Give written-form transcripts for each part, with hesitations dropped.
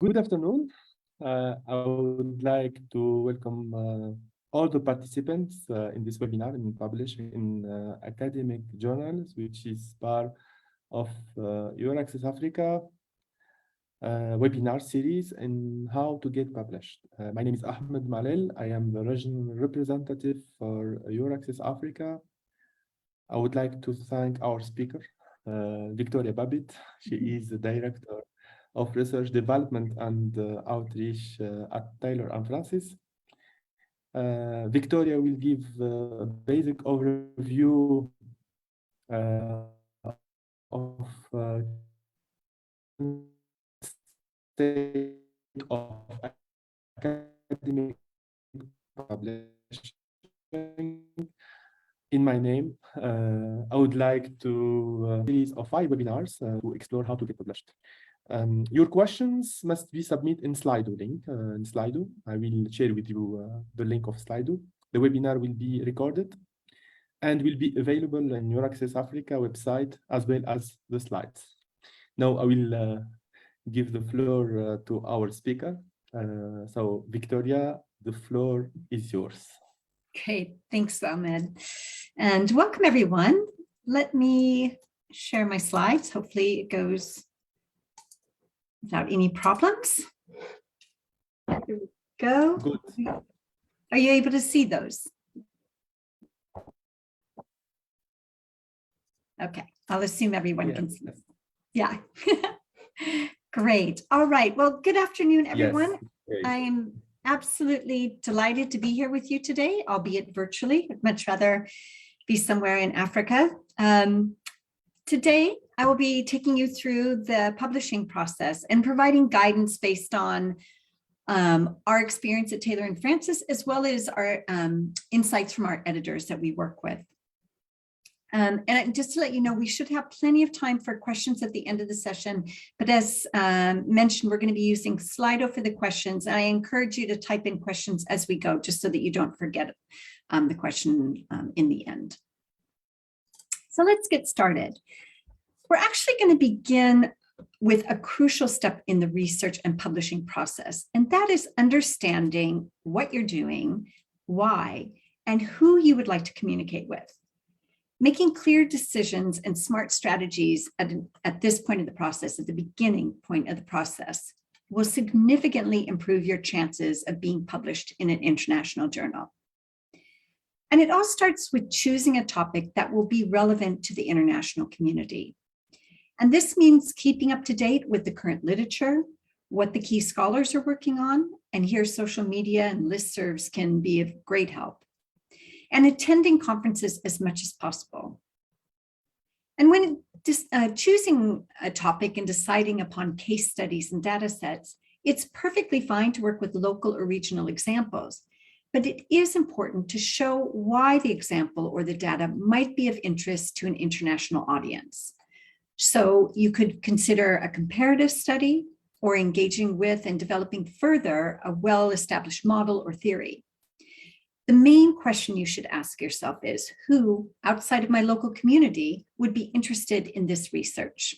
Good afternoon. I would like to welcome all the participants in this webinar and published in academic journals, which is part of EURAXESS Africa webinar series and how to get published. My name is Ahmed Malel. I am the regional representative for EURAXESS Africa. I would like to thank our speaker, Victoria Babbitt. She is the director of Research Development and Outreach at Taylor & Francis. Victoria will give a basic overview of state of academic publishing. In my name, I would like to series of 5 webinars to explore how to get published. Your questions must be submitted in Slido link. In Slido, I will share with you the link of Slido. The webinar will be recorded and will be available on EURAXESS Africa website as well as the slides. Now I will give the floor to our speaker. So Victoria, the floor is yours. Okay, thanks, Ahmed. And welcome, everyone. Let me share my slides. Hopefully it goes without any problems. Here we go. Good. Are you able to see those? Okay, I'll assume everyone can see. Yeah. Great. All right. Well, good afternoon, everyone. Yes. I am absolutely delighted to be here with you today, albeit virtually. I'd much rather be somewhere in Africa. Today, I will be taking you through the publishing process and providing guidance based on our experience at Taylor & Francis, as well as our insights from our editors that we work with. And just to let you know, we should have plenty of time for questions at the end of the session. But as mentioned, we're going to be using Slido for the questions. And I encourage you to type in questions as we go, just so that you don't forget the question in the end. So let's get started. We're actually going to begin with a crucial step in the research and publishing process, and that is understanding what you're doing, why, and who you would like to communicate with. Making clear decisions and smart strategies at this point of the process, at the beginning point of the process, will significantly improve your chances of being published in an international journal. And it all starts with choosing a topic that will be relevant to the international community. And this means keeping up to date with the current literature, what the key scholars are working on, and here social media and listservs can be of great help, and attending conferences as much as possible. And when choosing a topic and deciding upon case studies and data sets, it's perfectly fine to work with local or regional examples, but it is important to show why the example or the data might be of interest to an international audience. So you could consider a comparative study or engaging with and developing further a well-established model or theory. The main question you should ask yourself is, who outside of my local community would be interested in this research?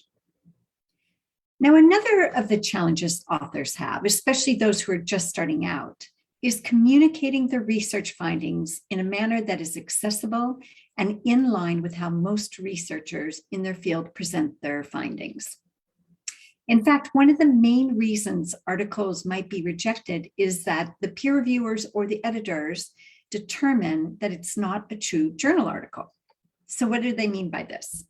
Now, another of the challenges authors have, especially those who are just starting out, is communicating their research findings in a manner that is accessible and in line with how most researchers in their field present their findings. In fact, one of the main reasons articles might be rejected is that the peer reviewers or the editors determine that it's not a true journal article. So what do they mean by this?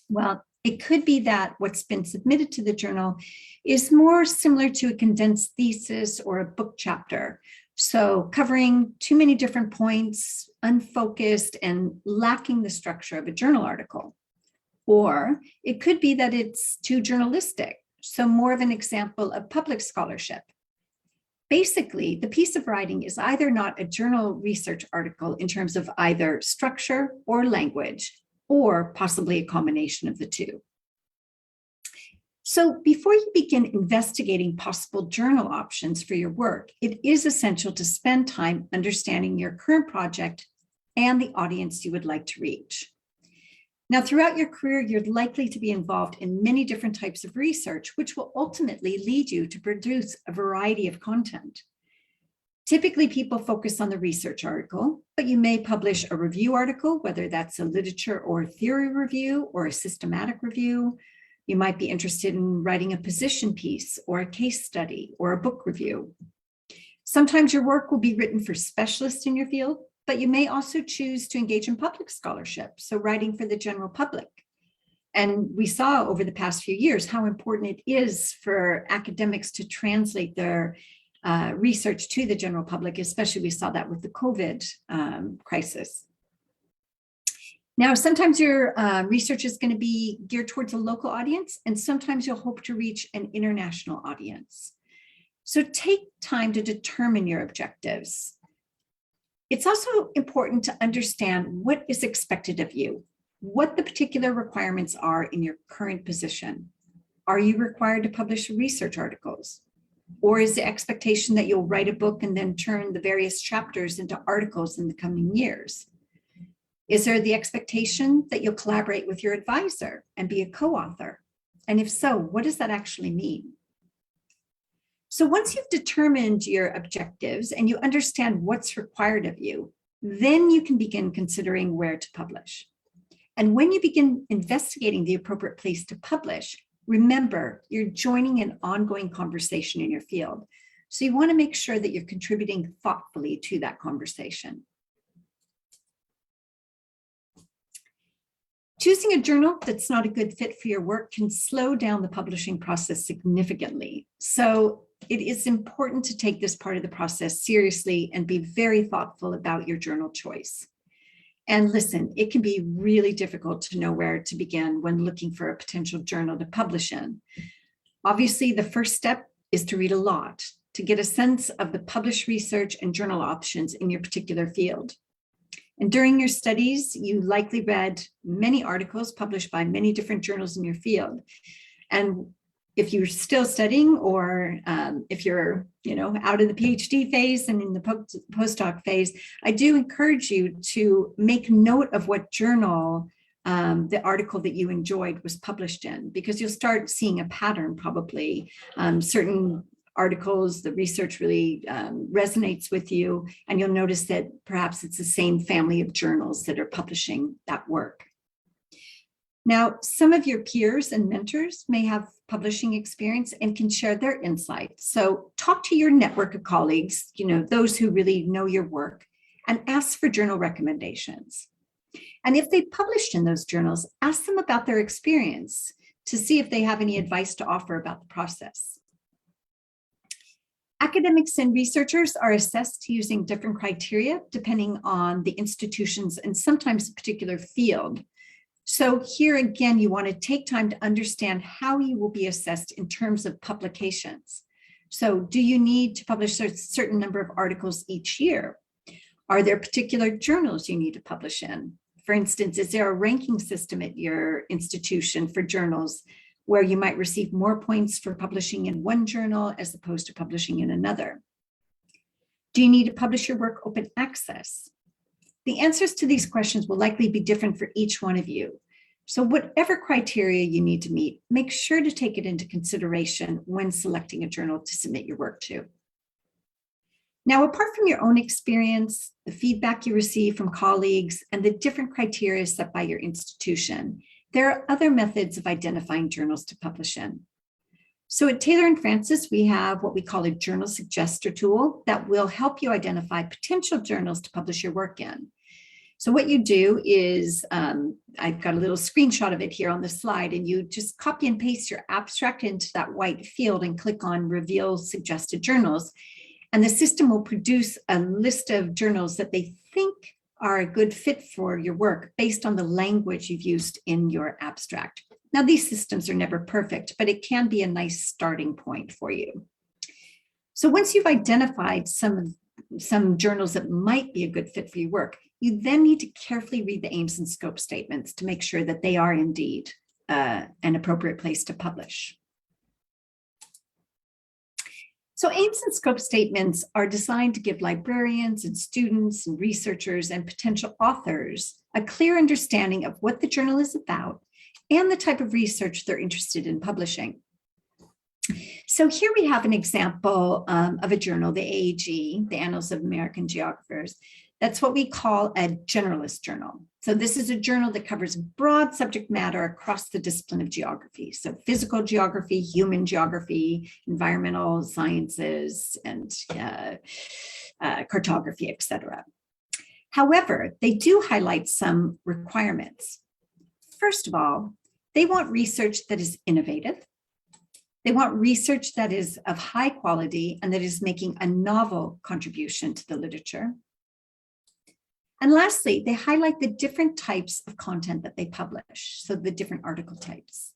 Well, it could be that what's been submitted to the journal is more similar to a condensed thesis or a book chapter. So covering too many different points, unfocused, and lacking the structure of a journal article. Or it could be that it's too journalistic, so more of an example of public scholarship. Basically, the piece of writing is either not a journal research article in terms of either structure or language, or possibly a combination of the two. So before you begin investigating possible journal options for your work, it is essential to spend time understanding your current project and the audience you would like to reach. Now, throughout your career, you're likely to be involved in many different types of research, which will ultimately lead you to produce a variety of content. Typically, people focus on the research article, but you may publish a review article, whether that's a literature or theory review or a systematic review. You might be interested in writing a position piece or a case study or a book review. Sometimes your work will be written for specialists in your field, but you may also choose to engage in public scholarship, so writing for the general public. And we saw over the past few years how important it is for academics to translate their research to the general public, especially we saw that with the COVID crisis. Now, sometimes your research is going to be geared towards a local audience, and sometimes you'll hope to reach an international audience. So take time to determine your objectives. It's also important to understand what is expected of you, what the particular requirements are in your current position. Are you required to publish research articles? Or is the expectation that you'll write a book and then turn the various chapters into articles in the coming years? Is there the expectation that you'll collaborate with your advisor and be a co-author? And if so, what does that actually mean? So once you've determined your objectives and you understand what's required of you, then you can begin considering where to publish. And when you begin investigating the appropriate place to publish, remember, you're joining an ongoing conversation in your field. So you want to make sure that you're contributing thoughtfully to that conversation. Choosing a journal that's not a good fit for your work can slow down the publishing process significantly. So it is important to take this part of the process seriously and be very thoughtful about your journal choice. And listen, it can be really difficult to know where to begin when looking for a potential journal to publish in. Obviously, the first step is to read a lot, to get a sense of the published research and journal options in your particular field. And during your studies, you likely read many articles published by many different journals in your field. And if you're still studying, or if you're out of the PhD phase and in the postdoc phase, I do encourage you to make note of what journal the article that you enjoyed was published in, because you'll start seeing a pattern probably. Certain articles, the research really resonates with you, and you'll notice that perhaps it's the same family of journals that are publishing that work. Now, some of your peers and mentors may have publishing experience and can share their insights. So talk to your network of colleagues, those who really know your work, and ask for journal recommendations. And if they published in those journals, ask them about their experience to see if they have any advice to offer about the process. Academics and researchers are assessed using different criteria depending on the institutions and sometimes a particular field. So here again, you want to take time to understand how you will be assessed in terms of publications. So do you need to publish a certain number of articles each year? Are there particular journals you need to publish in? For instance, is there a ranking system at your institution for journals where you might receive more points for publishing in one journal as opposed to publishing in another? Do you need to publish your work open access? The answers to these questions will likely be different for each one of you. So whatever criteria you need to meet, make sure to take it into consideration when selecting a journal to submit your work to. Now, apart from your own experience, the feedback you receive from colleagues, and the different criteria set by your institution, there are other methods of identifying journals to publish in. So at Taylor & Francis, we have what we call a journal Suggestor tool that will help you identify potential journals to publish your work in. So what you do is, I've got a little screenshot of it here on the slide, and you just copy and paste your abstract into that white field and click on Reveal Suggested Journals. And the system will produce a list of journals that they think are a good fit for your work based on the language you've used in your abstract. Now, these systems are never perfect, but it can be a nice starting point for you. So once you've identified some journals that might be a good fit for your work, you then need to carefully read the aims and scope statements to make sure that they are indeed an appropriate place to publish. So aims and scope statements are designed to give librarians and students and researchers and potential authors a clear understanding of what the journal is about and the type of research they're interested in publishing. So here we have an example of a journal, the AAG, the Annals of American Geographers. That's what we call a generalist journal. So this is a journal that covers broad subject matter across the discipline of geography. So physical geography, human geography, environmental sciences, and cartography, etc. However, they do highlight some requirements. First of all, they want research that is innovative. They want research that is of high quality and that is making a novel contribution to the literature. And lastly, they highlight the different types of content that they publish, so the different article types.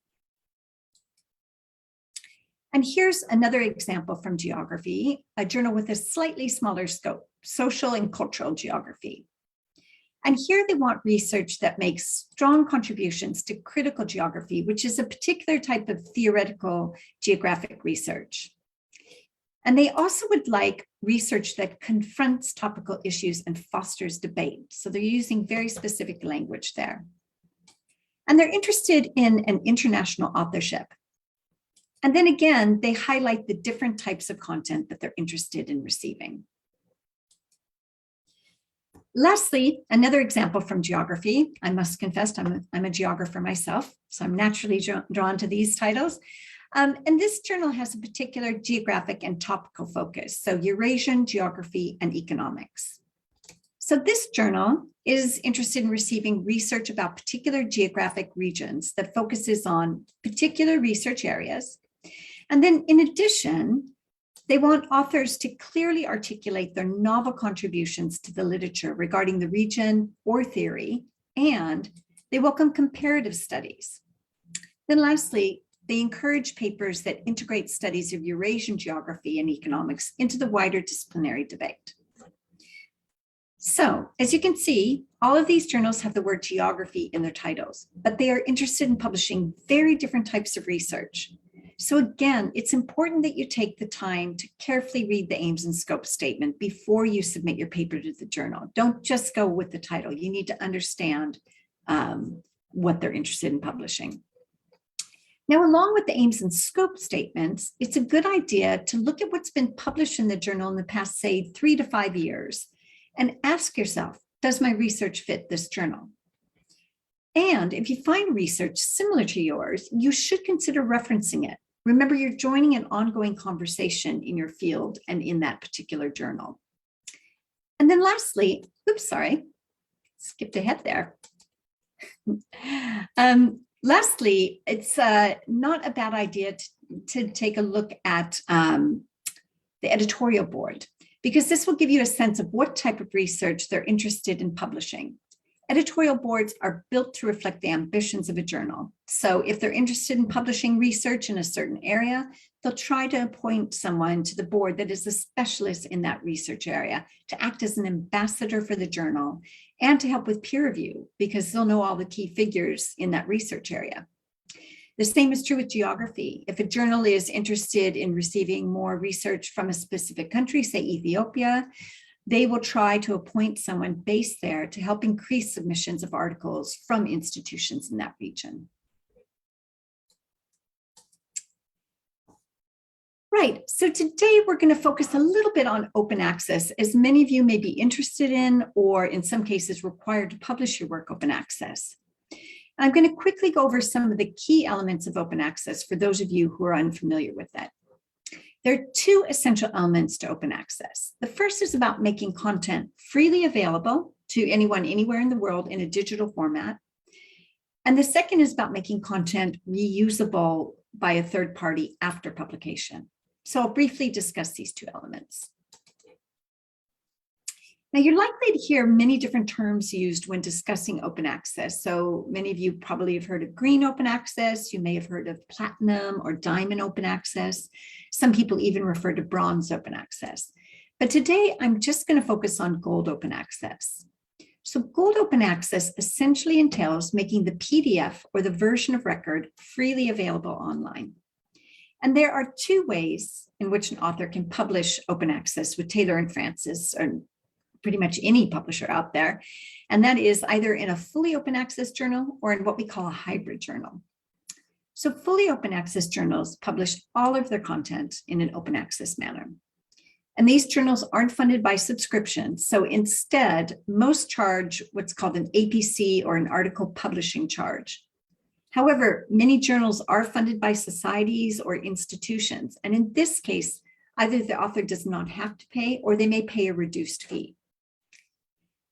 And here's another example from geography, a journal with a slightly smaller scope, social and cultural geography. And here they want research that makes strong contributions to critical geography, which is a particular type of theoretical geographic research. And they also would like research that confronts topical issues and fosters debate. So they're using very specific language there. And they're interested in an international authorship. And then again, they highlight the different types of content that they're interested in receiving. Lastly, another example from geography. I must confess, I'm a geographer myself, so I'm naturally drawn to these titles. And this journal has a particular geographic and topical focus, so Eurasian geography and economics. So this journal is interested in receiving research about particular geographic regions that focuses on particular research areas. And then in addition, they want authors to clearly articulate their novel contributions to the literature regarding the region or theory, and they welcome comparative studies. Then lastly, they encourage papers that integrate studies of Eurasian geography and economics into the wider disciplinary debate. So, as you can see, all of these journals have the word geography in their titles, but they are interested in publishing very different types of research. So again, it's important that you take the time to carefully read the aims and scope statement before you submit your paper to the journal. Don't just go with the title. You need to understand what they're interested in publishing. Now, along with the aims and scope statements, it's a good idea to look at what's been published in the journal in the past, say, 3 to 5 years, and ask yourself, does my research fit this journal? And if you find research similar to yours, you should consider referencing it. Remember, you're joining an ongoing conversation in your field and in that particular journal. And then lastly, oops, sorry, skipped ahead there. Lastly, it's not a bad idea to take a look at the editorial board, because this will give you a sense of what type of research they're interested in publishing. Editorial boards are built to reflect the ambitions of a journal. So if they're interested in publishing research in a certain area, they'll try to appoint someone to the board that is a specialist in that research area to act as an ambassador for the journal and to help with peer review, because they'll know all the key figures in that research area. The same is true with geography. If a journal is interested in receiving more research from a specific country, say Ethiopia, they will try to appoint someone based there to help increase submissions of articles from institutions in that region. Right, so today we're going to focus a little bit on open access, as many of you may be interested in, or in some cases required to publish your work open access. I'm going to quickly go over some of the key elements of open access for those of you who are unfamiliar with that. There are 2 essential elements to open access. The first is about making content freely available to anyone anywhere in the world in a digital format. And the second is about making content reusable by a third party after publication. So I'll briefly discuss these 2 elements. Now, you're likely to hear many different terms used when discussing open access. So many of you probably have heard of green open access. You may have heard of platinum or diamond open access. Some people even refer to bronze open access. But today, I'm just going to focus on gold open access. So gold open access essentially entails making the PDF or the version of record freely available online. And there are 2 ways in which an author can publish open access with Taylor and Francis, or pretty much any publisher out there. And that is either in a fully open access journal or in what we call a hybrid journal. So fully open access journals publish all of their content in an open access manner. And these journals aren't funded by subscription. So instead, most charge what's called an APC or an article publishing charge. However, many journals are funded by societies or institutions. And in this case, either the author does not have to pay or they may pay a reduced fee.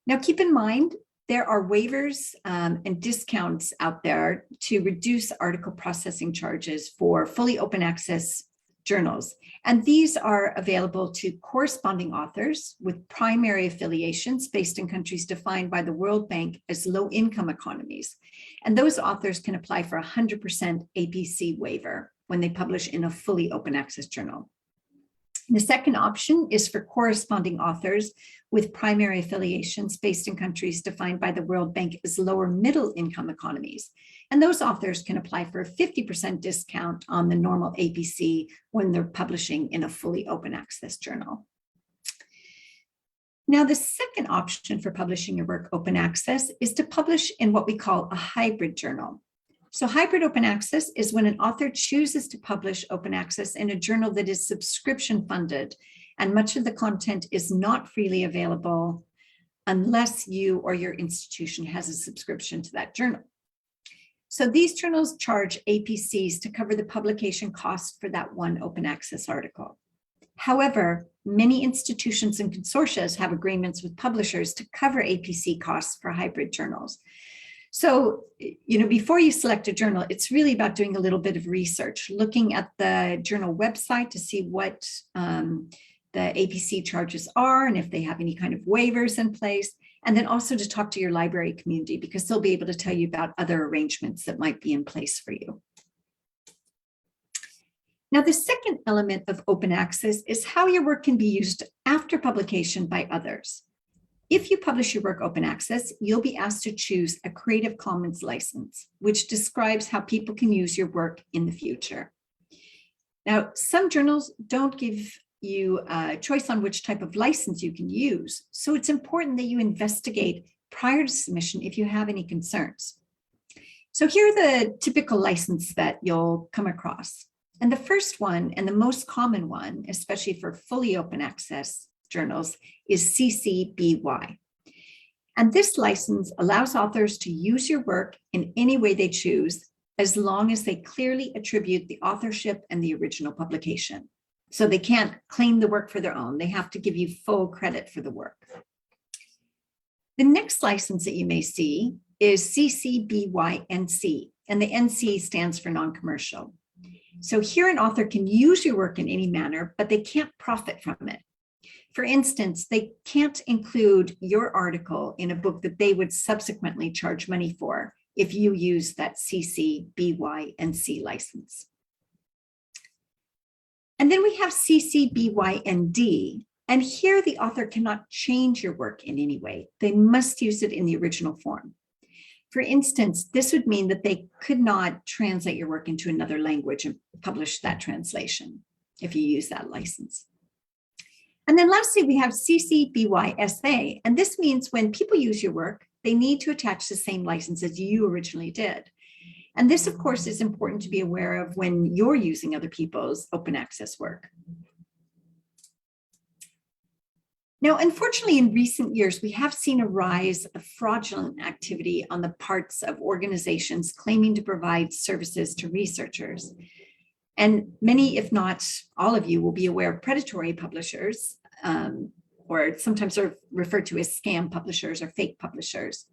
Now, keep in mind, there are waivers and discounts out there to reduce article processing charges for fully open access journals. And these are available to corresponding authors with primary affiliations based in countries defined by the World Bank as low-income economies. And those authors can apply for 100% APC waiver when they publish in a fully open access journal. The second option is for corresponding authors with primary affiliations based in countries defined by the World Bank as lower middle income economies. And those authors can apply for a 50% discount on the normal APC when they're publishing in a fully open access journal. Now, the second option for publishing your work open access is to publish in what we call a hybrid journal. So hybrid open access is when an author chooses to publish open access in a journal that is subscription funded, and much of the content is not freely available unless you or your institution has a subscription to that journal. So these journals charge APCs to cover the publication cost for that one open access article. However, many institutions and consortia have agreements with publishers to cover APC costs for hybrid journals. So, before you select a journal, it's really about doing a little bit of research, looking at the journal website to see what the APC charges are and if they have any kind of waivers in place, and then also to talk to your library community because they'll be able to tell you about other arrangements that might be in place for you. Now, the second element of open access is how your work can be used after publication by others. If you publish your work open access, you'll be asked to choose a Creative Commons license, which describes how people can use your work in the future. Now, some journals don't give you a choice on which type of license you can use, so it's important that you investigate prior to submission if you have any concerns. So here are the typical licenses that you'll come across. And the first one, and the most common one, especially for fully open access journals, is CC BY. And this license allows authors to use your work in any way they choose, as long as they clearly attribute the authorship and the original publication. So they can't claim the work for their own. They have to give you full credit for the work. The next license that you may see is CC BY NC, and the NC stands for non-commercial. So here an author can use your work in any manner, but they can't profit from it. For instance, they can't include your article in a book that they would subsequently charge money for if you use that CC BY NC license. And then we have CC BY ND, and here the author cannot change your work in any way. They must use it in the original form. For instance, this would mean that they could not translate your work into another language and publish that translation if you use that license. And then lastly, we have CC BY SA, and this means when people use your work, they need to attach the same license as you originally did. And this, of course, is important to be aware of when you're using other people's open access work. Now, unfortunately, in recent years, we have seen a rise of fraudulent activity on the parts of organizations claiming to provide services to researchers. And many, if not all of you, will be aware of predatory publishers, or sometimes are referred to as scam publishers or fake publishers.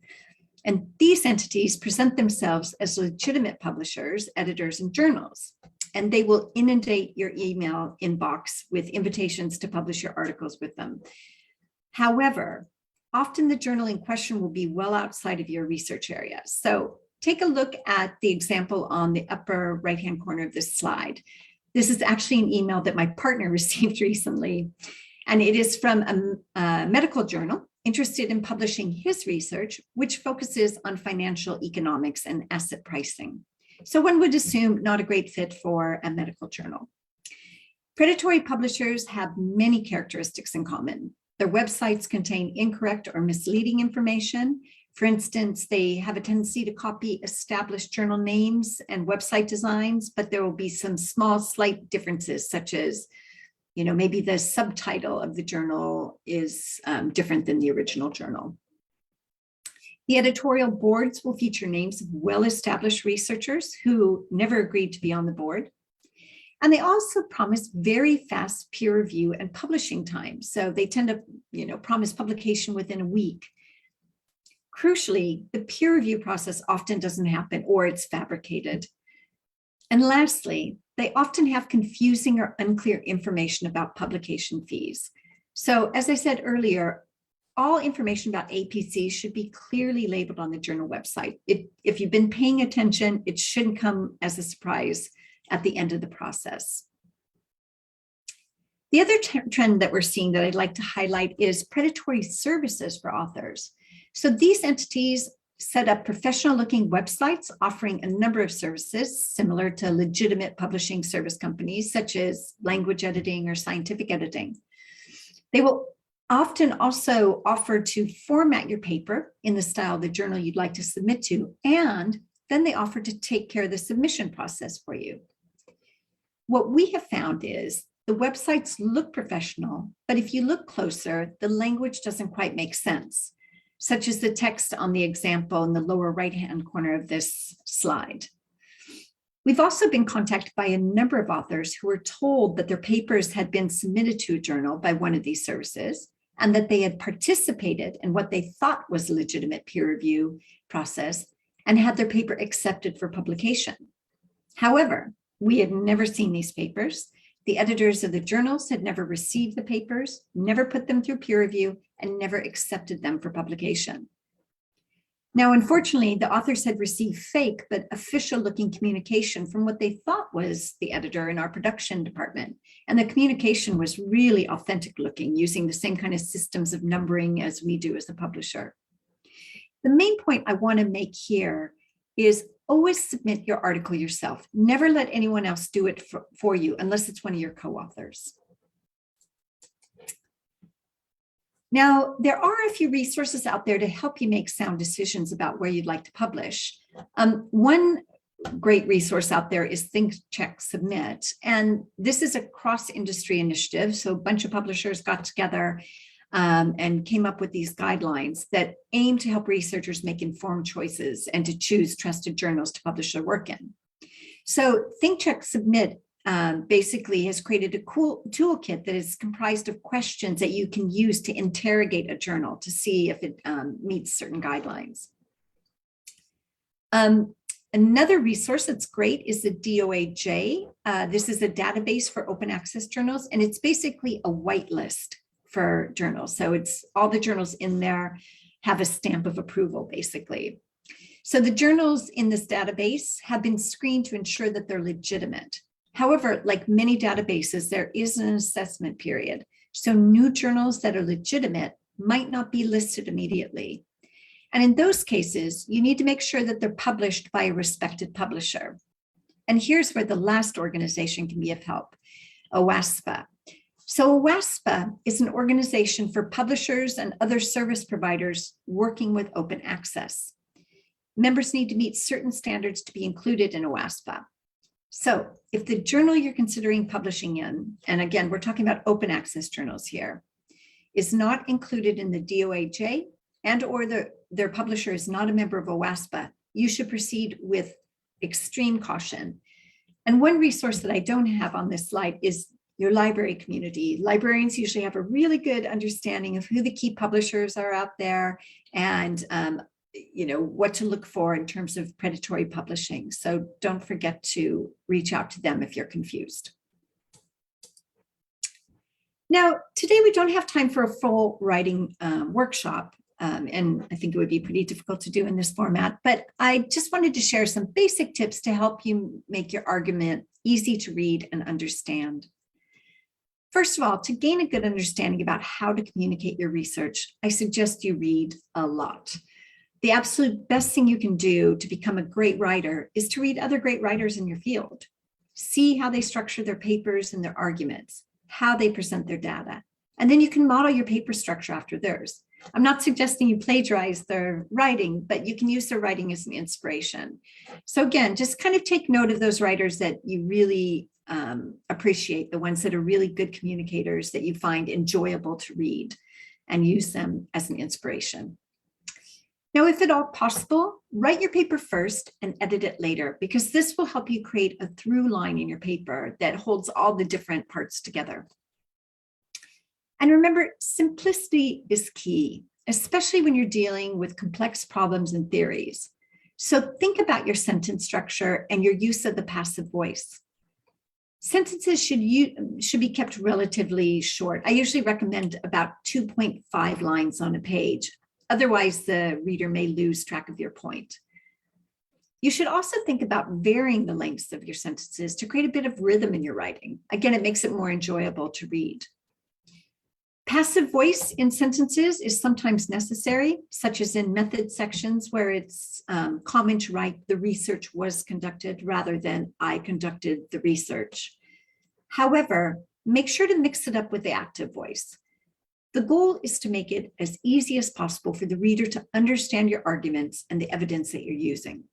And these entities present themselves as legitimate publishers, editors, and journals. And they will inundate your email inbox with invitations to publish your articles with them. However, often the journal in question will be well outside of your research area. So take a look at the example on the upper right-hand corner of this slide. This is actually an email that my partner received recently, and it is from a medical journal interested in publishing his research, which focuses on financial economics and asset pricing. So one would assume not a great fit for a medical journal. Predatory publishers have many characteristics in common. Their websites contain incorrect or misleading information. For instance, they have a tendency to copy established journal names and website designs, but there will be some small, slight differences, such as, maybe the subtitle of the journal is different than the original journal. The editorial boards will feature names of well-established researchers who never agreed to be on the board. And they also promise very fast peer review and publishing time. So they tend to, promise publication within a week. Crucially, the peer review process often doesn't happen, or it's fabricated. And lastly, they often have confusing or unclear information about publication fees. So as I said earlier, all information about APCs should be clearly labeled on the journal website. If you've been paying attention, it shouldn't come as a surprise at the end of the process. The other trend that we're seeing that I'd like to highlight is predatory services for authors. So these entities set up professional-looking websites offering a number of services similar to legitimate publishing service companies, such as language editing or scientific editing. They will often also offer to format your paper in the style of the journal you'd like to submit to, and then they offer to take care of the submission process for you. What we have found is the websites look professional, but if you look closer, the language doesn't quite make sense, such as the text on the example in the lower right-hand corner of this slide. We've also been contacted by a number of authors who were told that their papers had been submitted to a journal by one of these services, and that they had participated in what they thought was a legitimate peer review process and had their paper accepted for publication. However, we had never seen these papers. The editors of the journals had never received the papers, never put them through peer review, and never accepted them for publication. Now, unfortunately, the authors had received fake but official-looking communication from what they thought was the editor in our production department. And the communication was really authentic-looking, using the same kind of systems of numbering as we do as a publisher. The main point I want to make here is always submit your article yourself. Never let anyone else do it for you unless it's one of your co-authors. Now, there are a few resources out there to help you make sound decisions about where you'd like to publish. One great resource out there is Think, Check, Submit. And this is a cross-industry initiative. So a bunch of publishers got together and came up with these guidelines that aim to help researchers make informed choices and to choose trusted journals to publish their work in. So Think, Check, Submit basically has created a cool toolkit that is comprised of questions that you can use to interrogate a journal to see if it meets certain guidelines. Another resource that's great is the DOAJ. This is a database for open access journals, and it's basically a whitelist for journals. So it's all the journals in there have a stamp of approval, basically. So the journals in this database have been screened to ensure that they're legitimate. However, like many databases, there is an assessment period. So new journals that are legitimate might not be listed immediately. And in those cases, you need to make sure that they're published by a respected publisher. And here's where the last organization can be of help, OASPA. So OASPA is an organization for publishers and other service providers working with open access. Members need to meet certain standards to be included in OASPA. So if the journal you're considering publishing in, and again, we're talking about open access journals here, is not included in the DOAJ and or their publisher is not a member of OASPA, you should proceed with extreme caution. And one resource that I don't have on this slide is your library community. Librarians usually have a really good understanding of who the key publishers are out there and what to look for in terms of predatory publishing. So don't forget to reach out to them if you're confused. Now, today we don't have time for a full writing workshop, and I think it would be pretty difficult to do in this format, but I just wanted to share some basic tips to help you make your argument easy to read and understand. First of all, to gain a good understanding about how to communicate your research, I suggest you read a lot. The absolute best thing you can do to become a great writer is to read other great writers in your field. See how they structure their papers and their arguments, how they present their data, And then you can model your paper structure after theirs. I'm not suggesting you plagiarize their writing, but you can use their writing as an inspiration. So again, just kind of take note of those writers that you really appreciate, the ones that are really good communicators that you find enjoyable to read, and use them as an inspiration. Now, if at all possible, write your paper first and edit it later, because this will help you create a through line in your paper that holds all the different parts together. And remember, simplicity is key, especially when you're dealing with complex problems and theories. So think about your sentence structure and your use of the passive voice. Sentences should be kept relatively short. I usually recommend about 2.5 lines on a page. Otherwise, the reader may lose track of your point. You should also think about varying the lengths of your sentences to create a bit of rhythm in your writing. Again, it makes it more enjoyable to read. Passive voice in sentences is sometimes necessary, such as in method sections where it's common to write "the research was conducted" rather than "I conducted the research." However, make sure to mix it up with the active voice. The goal is to make it as easy as possible for the reader to understand your arguments and the evidence that you're using.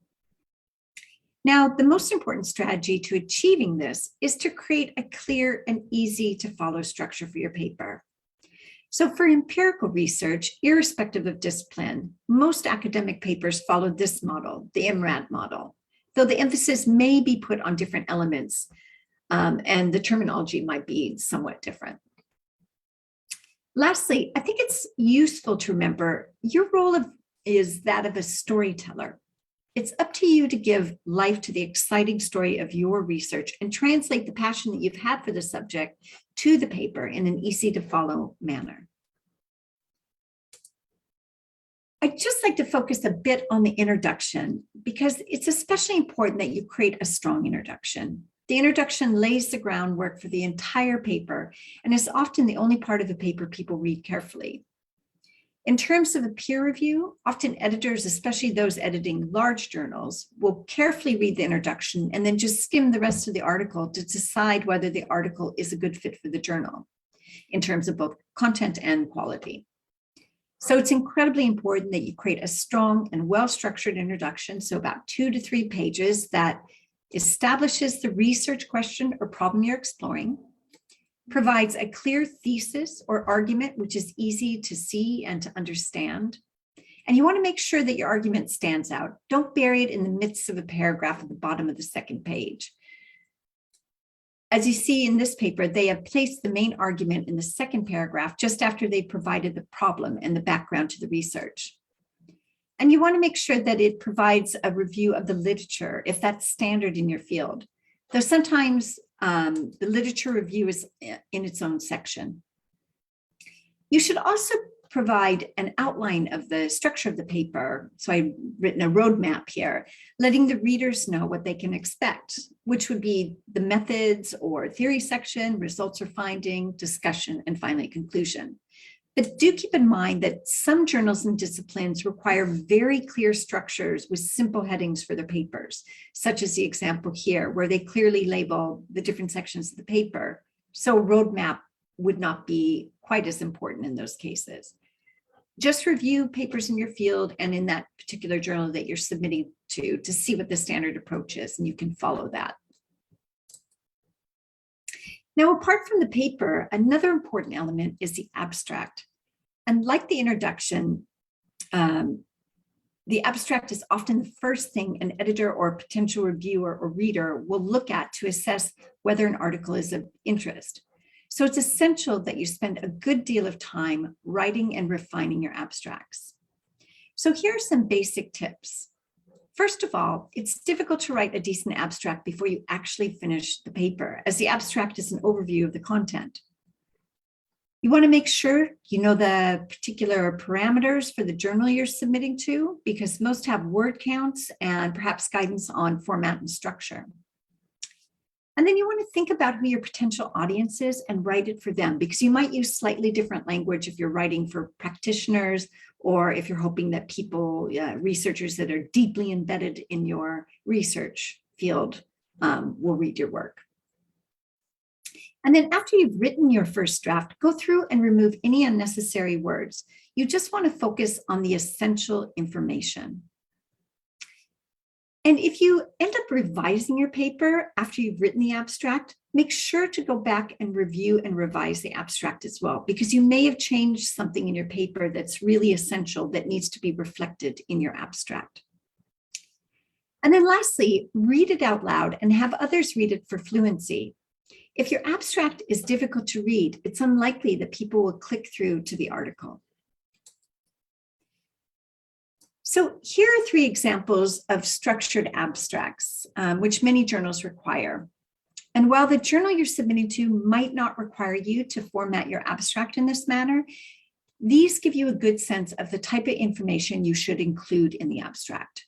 Now, the most important strategy to achieving this is to create a clear and easy to follow structure for your paper. So for empirical research, irrespective of discipline, most academic papers follow this model, the IMRAD model, though the emphasis may be put on different elements and the terminology might be somewhat different. Lastly, I think it's useful to remember your role is that of a storyteller. It's up to you to give life to the exciting story of your research and translate the passion that you've had for the subject to the paper in an easy to follow manner. I'd just like to focus a bit on the introduction because it's especially important that you create a strong introduction. The introduction lays the groundwork for the entire paper and is often the only part of the paper people read carefully. In terms of a peer review, often editors, especially those editing large journals, will carefully read the introduction and then just skim the rest of the article to decide whether the article is a good fit for the journal in terms of both content and quality. So it's incredibly important that you create a strong and well-structured introduction, so about 2 to 3 pages, that establishes the research question or problem you're exploring, provides a clear thesis or argument, which is easy to see and to understand. And you want to make sure that your argument stands out. Don't bury it in the midst of a paragraph at the bottom of the second page. As you see in this paper, they have placed the main argument in the second paragraph just after they provided the problem and the background to the research. And you want to make sure that it provides a review of the literature, if that's standard in your field. Though sometimes the literature review is in its own section. You should also provide an outline of the structure of the paper. So I've written a roadmap here, letting the readers know what they can expect, which would be the methods or theory section, results or finding, discussion, and finally conclusion. But do keep in mind that some journals and disciplines require very clear structures with simple headings for their papers, such as the example here, where they clearly label the different sections of the paper. So a roadmap would not be quite as important in those cases. Just review papers in your field and in that particular journal that you're submitting to see what the standard approach is, and you can follow that. Now, apart from the paper, another important element is the abstract. And like the introduction, the abstract is often the first thing an editor or potential reviewer or reader will look at to assess whether an article is of interest. So it's essential that you spend a good deal of time writing and refining your abstracts. So here are some basic tips. First of all, it's difficult to write a decent abstract before you actually finish the paper, as the abstract is an overview of the content. You want to make sure you know the particular parameters for the journal you're submitting to, because most have word counts and perhaps guidance on format and structure. And then you want to think about who your potential audience is and write it for them, because you might use slightly different language if you're writing for practitioners, or if you're hoping that people, researchers that are deeply embedded in your research field will read your work. And then after you've written your first draft, go through and remove any unnecessary words. You just want to focus on the essential information. And if you end up revising your paper after you've written the abstract, make sure to go back and review and revise the abstract as well, because you may have changed something in your paper that's really essential that needs to be reflected in your abstract. And then lastly, read it out loud and have others read it for fluency. If your abstract is difficult to read, it's unlikely that people will click through to the article. So here are 3 examples of structured abstracts, which many journals require. And while the journal you're submitting to might not require you to format your abstract in this manner, these give you a good sense of the type of information you should include in the abstract.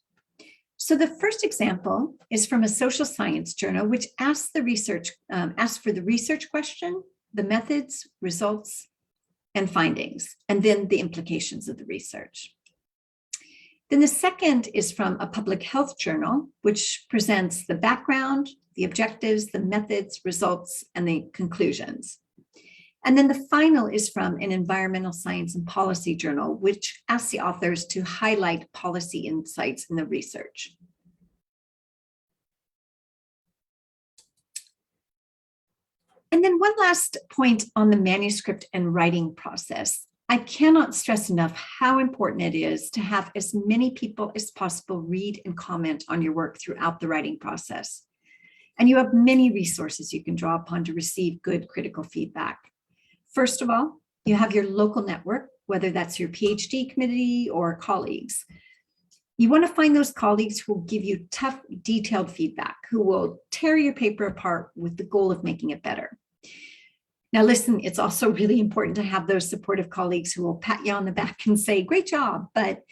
So the first example is from a social science journal, which asks for the research question, the methods, results, and findings, and then the implications of the research. Then the second is from a public health journal, which presents the background, the objectives, the methods, results, and the conclusions. And then the final is from an environmental science and policy journal, which asks the authors to highlight policy insights in the research. And then one last point on the manuscript and writing process. I cannot stress enough how important it is to have as many people as possible read and comment on your work throughout the writing process. And you have many resources you can draw upon to receive good critical feedback. First of all, you have your local network, whether that's your PhD committee or colleagues. You want to find those colleagues who will give you tough, detailed feedback, who will tear your paper apart with the goal of making it better. Now listen, it's also really important to have those supportive colleagues who will pat you on the back and say, great job. But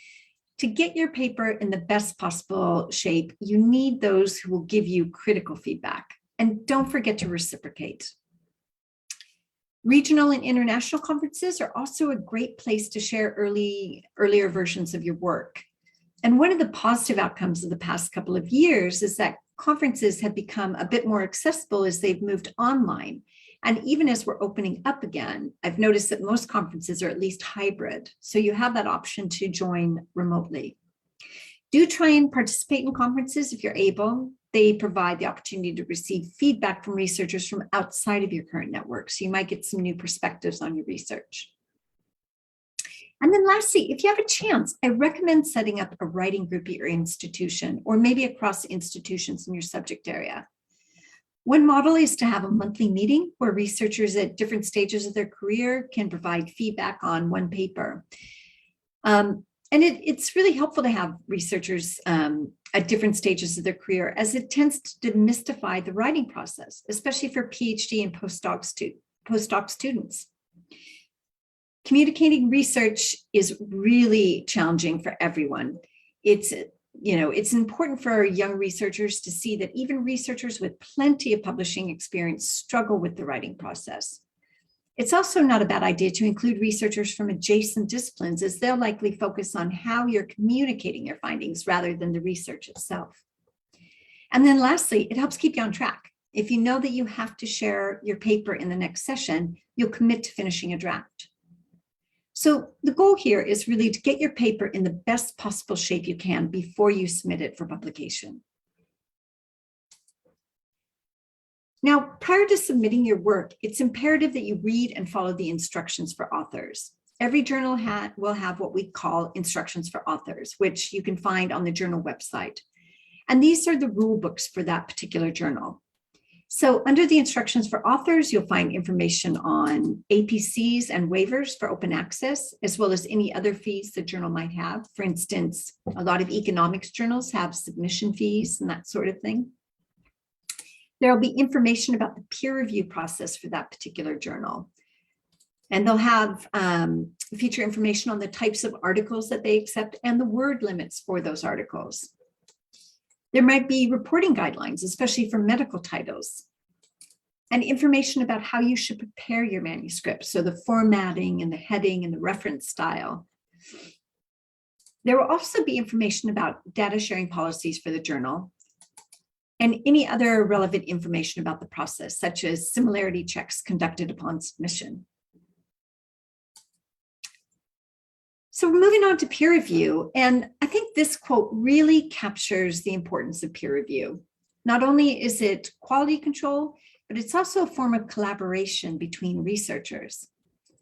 to get your paper in the best possible shape, you need those who will give you critical feedback. And don't forget to reciprocate. Regional and international conferences are also a great place to share earlier versions of your work. And one of the positive outcomes of the past couple of years is that conferences have become a bit more accessible as they've moved online. And even as we're opening up again, I've noticed that most conferences are at least hybrid. So you have that option to join remotely. Do try and participate in conferences if you're able. They provide the opportunity to receive feedback from researchers from outside of your current network. So you might get some new perspectives on your research. And then lastly, if you have a chance, I recommend setting up a writing group at your institution or maybe across institutions in your subject area. One model is to have a monthly meeting where researchers at different stages of their career can provide feedback on one paper. And it's really helpful to have researchers at different stages of their career, as it tends to demystify the writing process, especially for PhD and postdoc students. Communicating research is really challenging for everyone. It's important for young researchers to see that even researchers with plenty of publishing experience struggle with the writing process. It's also not a bad idea to include researchers from adjacent disciplines, as they'll likely focus on how you're communicating your findings rather than the research itself. And then lastly, it helps keep you on track. If you know that you have to share your paper in the next session, you'll commit to finishing a draft. So the goal here is really to get your paper in the best possible shape you can before you submit it for publication. Now, prior to submitting your work, it's imperative that you read and follow the instructions for authors. Every journal will have what we call instructions for authors, which you can find on the journal website. And these are the rule books for that particular journal. So under the instructions for authors, you'll find information on APCs and waivers for open access, as well as any other fees the journal might have. For instance, a lot of economics journals have submission fees and that sort of thing. There'll be information about the peer review process for that particular journal. And they'll have feature information on the types of articles that they accept and the word limits for those articles. There might be reporting guidelines, especially for medical titles, and information about how you should prepare your manuscript. So the formatting and the heading and the reference style. There will also be information about data sharing policies for the journal, and any other relevant information about the process, such as similarity checks conducted upon submission. So we're moving on to peer review, and I think this quote really captures the importance of peer review. Not only is it quality control, but it's also a form of collaboration between researchers.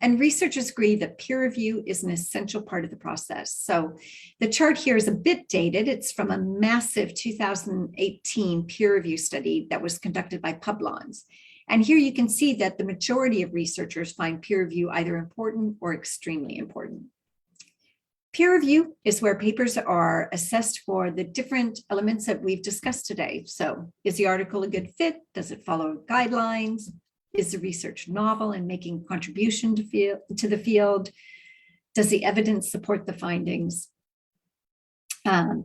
And researchers agree that peer review is an essential part of the process. So the chart here is a bit dated. It's from a massive 2018 peer review study that was conducted by Publons. And here you can see that the majority of researchers find peer review either important or extremely important. Peer review is where papers are assessed for the different elements that we've discussed today. So is the article a good fit? Does it follow guidelines? Is the research novel and making contribution to the field? Does the evidence support the findings?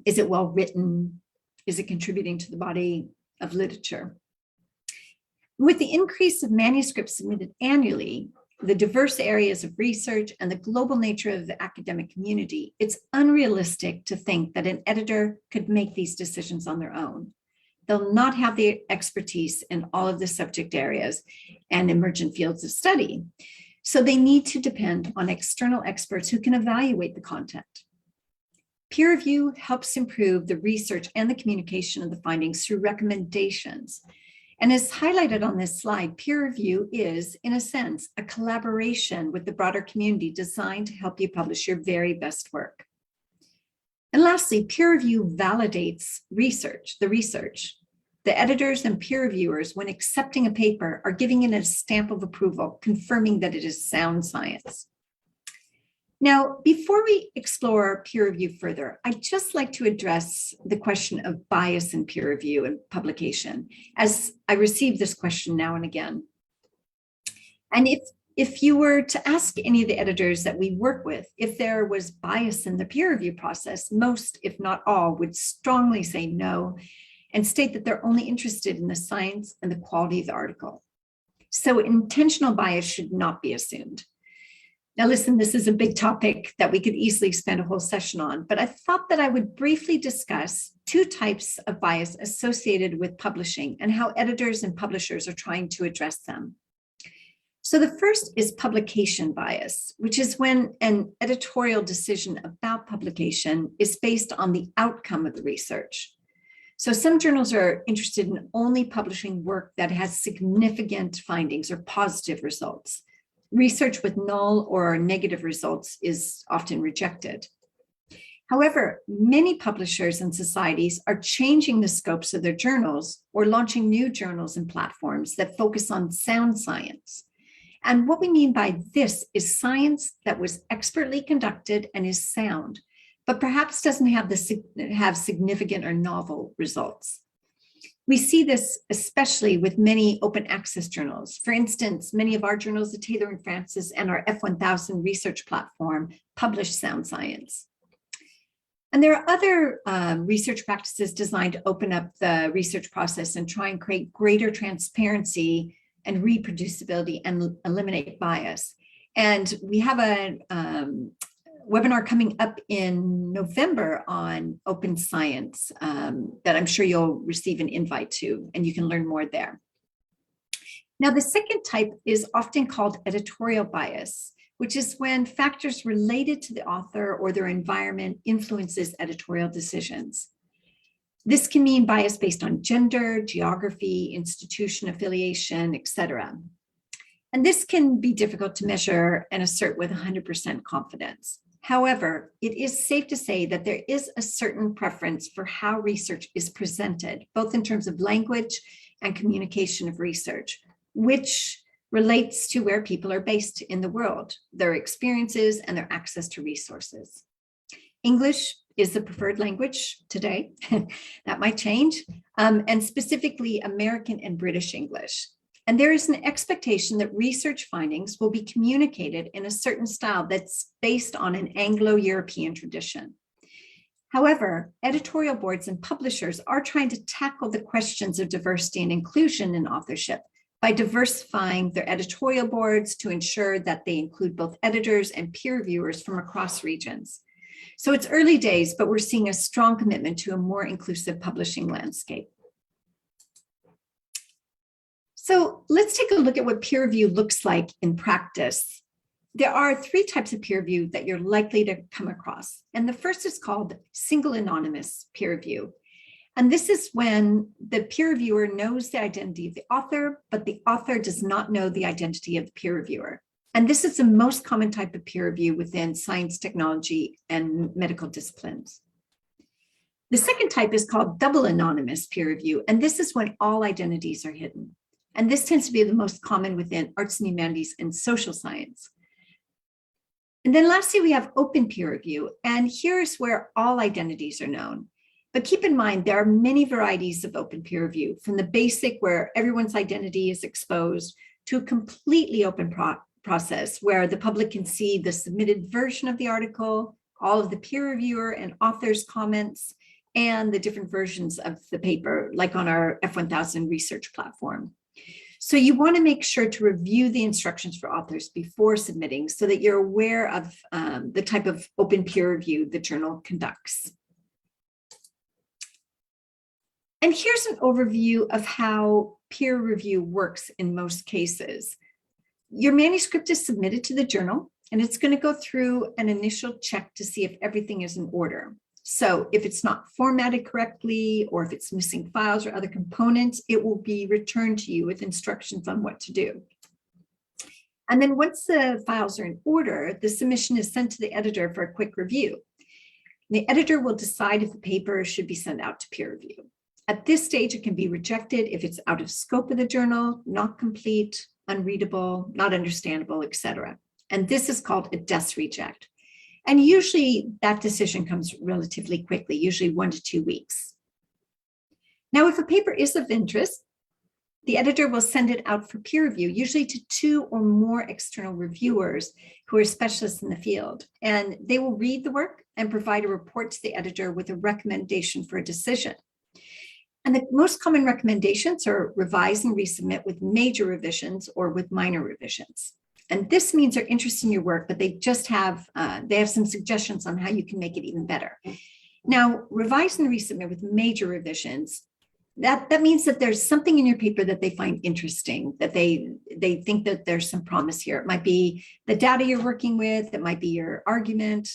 Is it well written? Is it contributing to the body of literature? With the increase of manuscripts submitted annually, the diverse areas of research and the global nature of the academic community, it's unrealistic to think that an editor could make these decisions on their own. They'll not have the expertise in all of the subject areas and emergent fields of study. So they need to depend on external experts who can evaluate the content. Peer review helps improve the research and the communication of the findings through recommendations. And as highlighted on this slide, peer review is, in a sense, a collaboration with the broader community designed to help you publish your very best work. And lastly, peer review validates research. The editors and peer reviewers, when accepting a paper, are giving it a stamp of approval, confirming that it is sound science. Now, before we explore peer review further, I'd just like to address the question of bias in peer review and publication, as I receive this question now and again. And if you were to ask any of the editors that we work with, if there was bias in the peer review process, most, if not all, would strongly say no and state that they're only interested in the science and the quality of the article. So intentional bias should not be assumed. Now, listen, this is a big topic that we could easily spend a whole session on, but I thought that I would briefly discuss two types of bias associated with publishing and how editors and publishers are trying to address them. So the first is publication bias, which is when an editorial decision about publication is based on the outcome of the research. So some journals are interested in only publishing work that has significant findings or positive results. Research with null or negative results is often rejected. However, many publishers and societies are changing the scopes of their journals or launching new journals and platforms that focus on sound science. And what we mean by this is science that was expertly conducted and is sound, but perhaps doesn't have significant or novel results. We see this especially with many open access journals. For instance, many of our journals, the Taylor and Francis and our F1000 research platform, publish sound science. And there are other research practices designed to open up the research process and try and create greater transparency and reproducibility and eliminate bias. And we have a webinar coming up in November on open science that I'm sure you'll receive an invite to, and you can learn more there. Now, the second type is often called editorial bias, which is when factors related to the author or their environment influences editorial decisions. This can mean bias based on gender, geography, institution affiliation, etc. And this can be difficult to measure and assert with 100% confidence. However, it is safe to say that there is a certain preference for how research is presented, both in terms of language and communication of research, which relates to where people are based in the world, their experiences and their access to resources. English is the preferred language today. That might change, and specifically American and British English. And there is an expectation that research findings will be communicated in a certain style that's based on an Anglo-European tradition. However, editorial boards and publishers are trying to tackle the questions of diversity and inclusion in authorship by diversifying their editorial boards to ensure that they include both editors and peer reviewers from across regions. So it's early days, but we're seeing a strong commitment to a more inclusive publishing landscape. So let's take a look at what peer review looks like in practice. There are 3 types of peer review that you're likely to come across. And the first is called single anonymous peer review. And this is when the peer reviewer knows the identity of the author, but the author does not know the identity of the peer reviewer. And this is the most common type of peer review within science, technology, and medical disciplines. The second type is called double anonymous peer review. And this is when all identities are hidden. And this tends to be the most common within arts and humanities and social science. And then lastly, we have open peer review. And here's where all identities are known. But keep in mind, there are many varieties of open peer review, from the basic where everyone's identity is exposed to a completely open process where the public can see the submitted version of the article, all of the peer reviewer and author's comments, and the different versions of the paper, like on our F1000 research platform. So you want to make sure to review the instructions for authors before submitting so that you're aware of the type of open peer review the journal conducts. And here's an overview of how peer review works in most cases. Your manuscript is submitted to the journal, and it's going to go through an initial check to see if everything is in order. So if it's not formatted correctly, or if it's missing files or other components, it will be returned to you with instructions on what to do. And then once the files are in order, the submission is sent to the editor for a quick review. The editor will decide if the paper should be sent out to peer review. At this stage, it can be rejected if it's out of scope of the journal, not complete, unreadable, not understandable, etc. And this is called a desk reject. And usually that decision comes relatively quickly, usually 1 to 2 weeks. Now, if a paper is of interest, the editor will send it out for peer review, usually to 2 or more external reviewers who are specialists in the field. And they will read the work and provide a report to the editor with a recommendation for a decision. And the most common recommendations are revise and resubmit with major revisions or with minor revisions. And this means they're interested in your work, but they just have some suggestions on how you can make it even better. Now, revise and resubmit with major revisions, that means that there's something in your paper that they find interesting, that they think that there's some promise here. It might be the data you're working with, it might be your argument,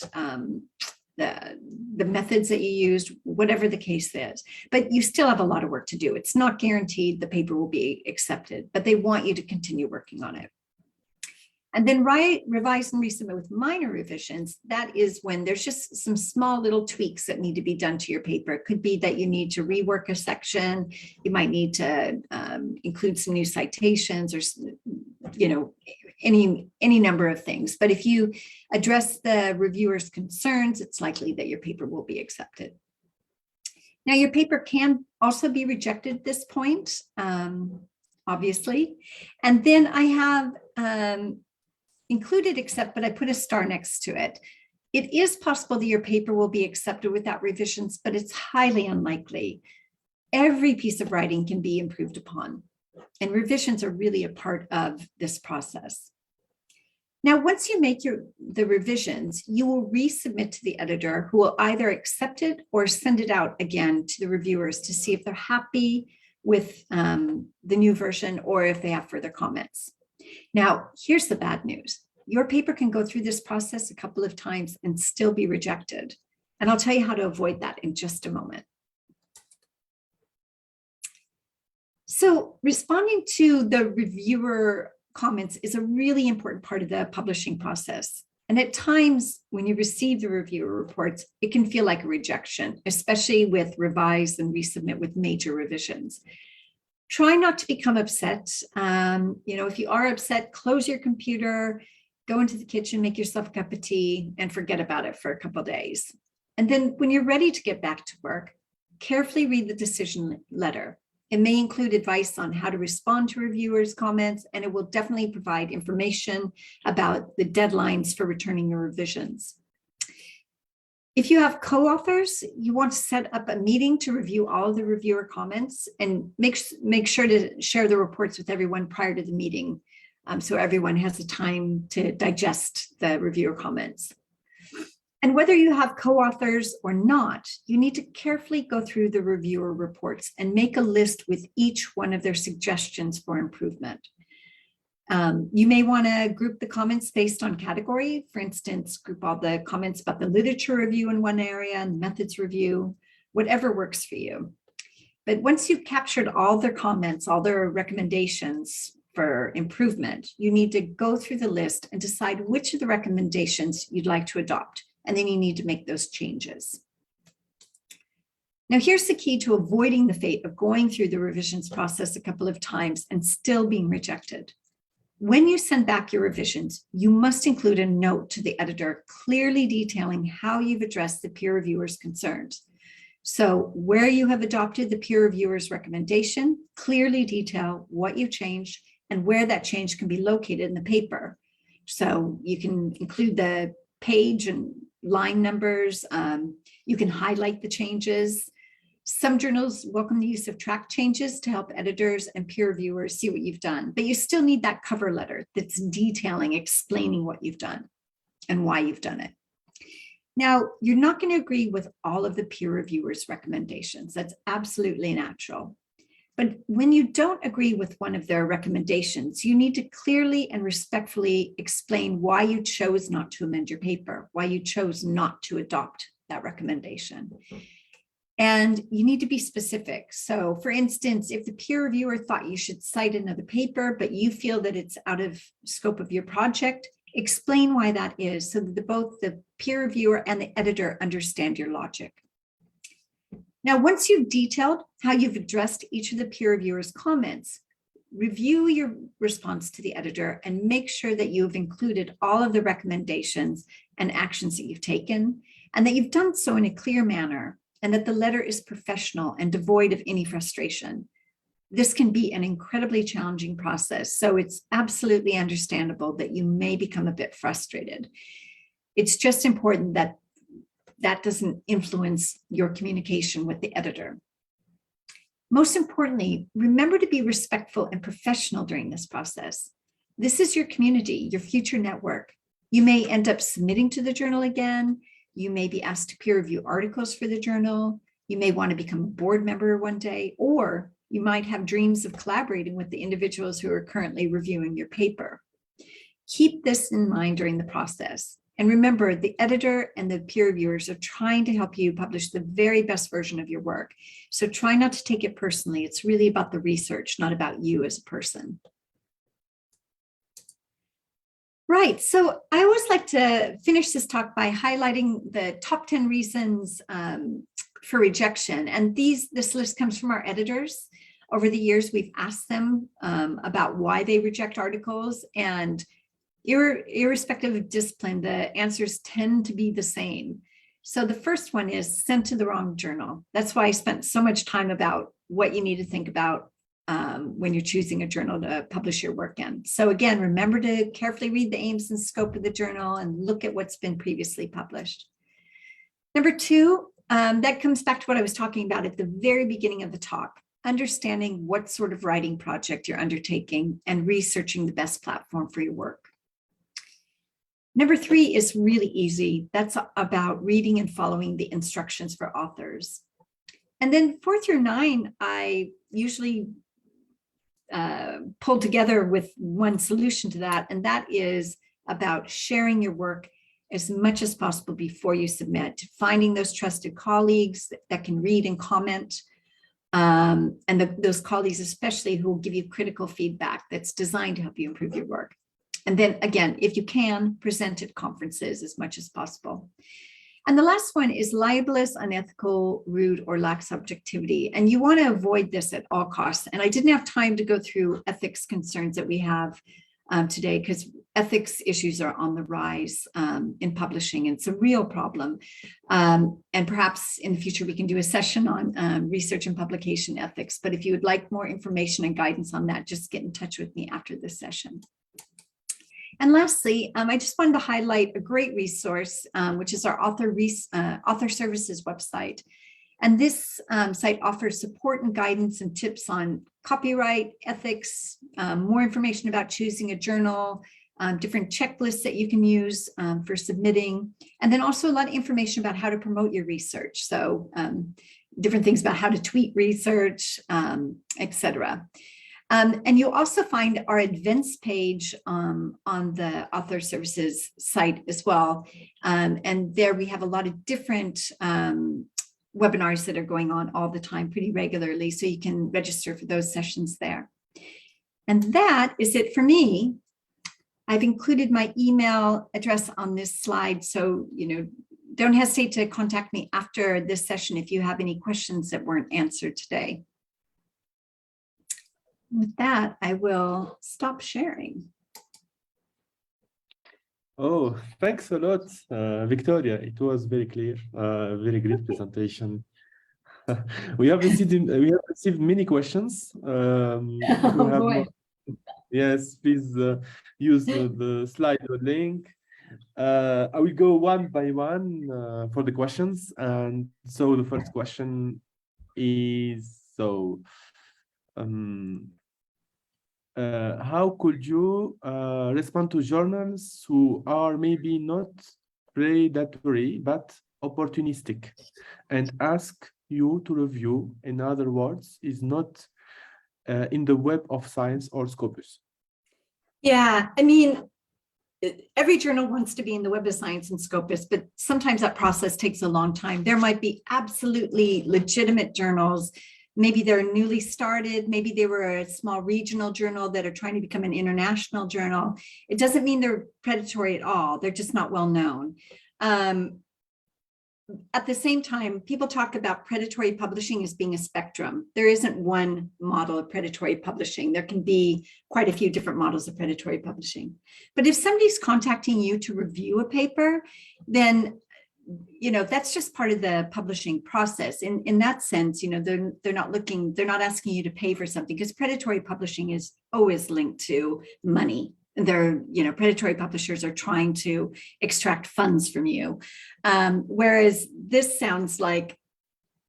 the methods that you used, whatever the case is, but you still have a lot of work to do. It's not guaranteed the paper will be accepted, but they want you to continue working on it. And then revise and resubmit with minor revisions. That is when there's just some small little tweaks that need to be done to your paper. It could be that you need to rework a section. You might need to include some new citations, or any number of things. But if you address the reviewer's concerns, it's likely that your paper will be accepted. Now, your paper can also be rejected at this point, obviously. And then I have included accept, but I put a star next to it. It is possible that your paper will be accepted without revisions, but it's highly unlikely. Every piece of writing can be improved upon, and revisions are really a part of this process. Now, once you make the revisions, you will resubmit to the editor, who will either accept it or send it out again to the reviewers to see if they're happy with the new version or if they have further comments. Now, here's the bad news. Your paper can go through this process a couple of times and still be rejected. And I'll tell you how to avoid that in just a moment. So responding to the reviewer comments is a really important part of the publishing process. And at times when you receive the reviewer reports, it can feel like a rejection, especially with revise and resubmit with major revisions. Try not to become upset. If you are upset, close your computer, go into the kitchen, make yourself a cup of tea, and forget about it for a couple of days. And then when you're ready to get back to work, carefully read the decision letter. It may include advice on how to respond to reviewers' comments, and it will definitely provide information about the deadlines for returning your revisions. If you have co-authors, you want to set up a meeting to review all of the reviewer comments and make sure to share the reports with everyone prior to the meeting, so everyone has the time to digest the reviewer comments. And whether you have co-authors or not, you need to carefully go through the reviewer reports and make a list with each one of their suggestions for improvement. You may want to group the comments based on category. For instance, group all the comments about the literature review in one area and methods review, whatever works for you. But once you've captured all their comments, all their recommendations for improvement, you need to go through the list and decide which of the recommendations you'd like to adopt. And then you need to make those changes. Now, here's the key to avoiding the fate of going through the revisions process a couple of times and still being rejected. When you send back your revisions, you must include a note to the editor clearly detailing how you've addressed the peer reviewer's concerns. So where you have adopted the peer reviewer's recommendation, clearly detail what you changed and where that change can be located in the paper. So you can include the page and line numbers. You can highlight the changes. Some journals welcome the use of track changes to help editors and peer reviewers see what you've done, but you still need that cover letter that's detailing, explaining what you've done and why you've done it. Now, you're not going to agree with all of the peer reviewers' recommendations. That's absolutely natural. But when you don't agree with one of their recommendations, you need to clearly and respectfully explain why you chose not to amend your paper, why you chose not to adopt that recommendation. And you need to be specific. So for instance, if the peer reviewer thought you should cite another paper, but you feel that it's out of scope of your project, explain why that is so that both the peer reviewer and the editor understand your logic. Now, once you've detailed how you've addressed each of the peer reviewer's comments, review your response to the editor and make sure that you've included all of the recommendations and actions that you've taken, and that you've done so in a clear manner, and that the letter is professional and devoid of any frustration. This can be an incredibly challenging process, so it's absolutely understandable that you may become a bit frustrated. It's just important that that doesn't influence your communication with the editor. Most importantly, remember to be respectful and professional during this process. This is your community, your future network. You may end up submitting to the journal again. You may be asked to peer review articles for the journal. You may want to become a board member one day, or you might have dreams of collaborating with the individuals who are currently reviewing your paper. Keep this in mind during the process. And remember, the editor and the peer reviewers are trying to help you publish the very best version of your work. So try not to take it personally. It's really about the research, not about you as a person. Right, so I always like to finish this talk by highlighting the top 10 reasons for rejection. And this list comes from our editors. Over the years, we've asked them about why they reject articles, and irrespective of discipline, the answers tend to be the same. So the first one is sent to the wrong journal. That's why I spent so much time about what you need to think about when you're choosing a journal to publish your work in. So again, remember to carefully read the aims and scope of the journal and look at what's been previously published. Number two, that comes back to what I was talking about at the very beginning of the talk, understanding what sort of writing project you're undertaking and researching the best platform for your work. Number three is really easy. That's about reading and following the instructions for authors. And then 4 through 9, I usually pull together with one solution to that, and that is about sharing your work as much as possible before you submit, finding those trusted colleagues that can read and comment, and those colleagues especially who will give you critical feedback that's designed to help you improve your work. And then again, if you can, present at conferences as much as possible. And the last one is libelous, unethical, rude, or lacks objectivity. And you want to avoid this at all costs. And I didn't have time to go through ethics concerns that we have today, because ethics issues are on the rise in publishing. And it's a real problem. And perhaps in the future, we can do a session on research and publication ethics. But if you would like more information and guidance on that, just get in touch with me after this session. And lastly, I just wanted to highlight a great resource, which is our author services website. And this site offers support and guidance and tips on copyright, ethics, more information about choosing a journal, different checklists that you can use for submitting, and then also a lot of information about how to promote your research. So different things about how to tweet research, etc. And you'll also find our events page on the Author Services site as well. And there we have a lot of different webinars that are going on all the time, pretty regularly. So you can register for those sessions there. And that is it for me. I've included my email address on this slide. So, don't hesitate to contact me after this session if you have any questions that weren't answered today. With that, I will stop sharing. Oh, thanks a lot, Victoria. It was very clear, very great presentation. We have received many questions. Yes, please use the slide link. I will go one by one for the questions. And so the first question is, how could you respond to journals who are maybe not predatory but opportunistic and ask you to review? In other words, is not in the Web of Science or Scopus? Yeah, I mean, every journal wants to be in the Web of Science and Scopus, but sometimes that process takes a long time. There might be absolutely legitimate journals. Maybe they're newly started. Maybe they were a small regional journal that are trying to become an international journal. It doesn't mean they're predatory at all. They're just not well known. At the same time, people talk about predatory publishing as being a spectrum. There isn't one model of predatory publishing. There can be quite a few different models of predatory publishing. But if somebody's contacting you to review a paper, then that's just part of the publishing process. In that sense, they're not asking you to pay for something, because predatory publishing is always linked to money. Predatory publishers are trying to extract funds from you. Whereas this sounds like